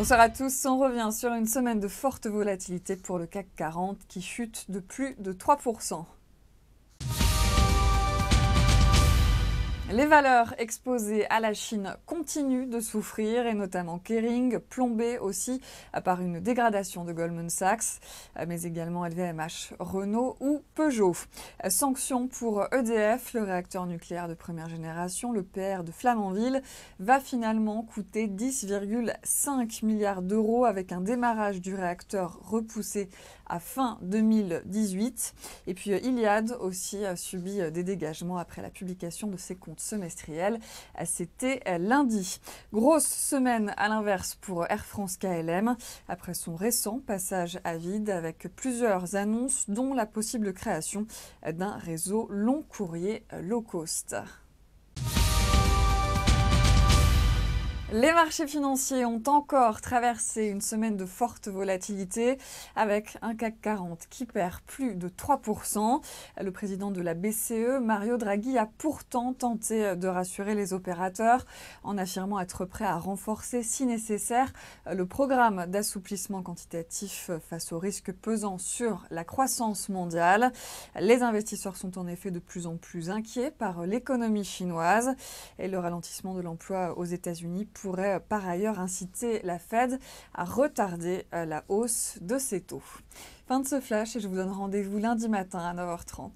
Bonsoir à tous, on revient sur une semaine de forte volatilité pour le CAC 40 qui chute de plus de 3%. Les valeurs exposées à la Chine continuent de souffrir et notamment Kering, plombé aussi par une dégradation de Goldman Sachs, mais également LVMH, Renault ou Peugeot. Sanctions pour EDF, le réacteur nucléaire de première génération, le PR de Flamanville, va finalement coûter 10,5 milliards d'euros avec un démarrage du réacteur repoussé à fin 2018. Et puis Iliad aussi a subi des dégagements après la publication de ses comptes semestriels. C'était lundi. Grosse semaine à l'inverse pour Air France KLM après son récent passage à vide avec plusieurs annonces dont la possible création d'un réseau long courrier low cost. Les marchés financiers ont encore traversé une semaine de forte volatilité avec un CAC 40 qui perd plus de 3%. Le président de la BCE, Mario Draghi, a pourtant tenté de rassurer les opérateurs en affirmant être prêt à renforcer, si nécessaire, le programme d'assouplissement quantitatif face aux risques pesant sur la croissance mondiale. Les investisseurs sont en effet de plus en plus inquiets par l'économie chinoise et le ralentissement de l'emploi aux États-Unis pourrait par ailleurs inciter la Fed à retarder la hausse de ses taux. Fin de ce flash et je vous donne rendez-vous lundi matin à 9h30.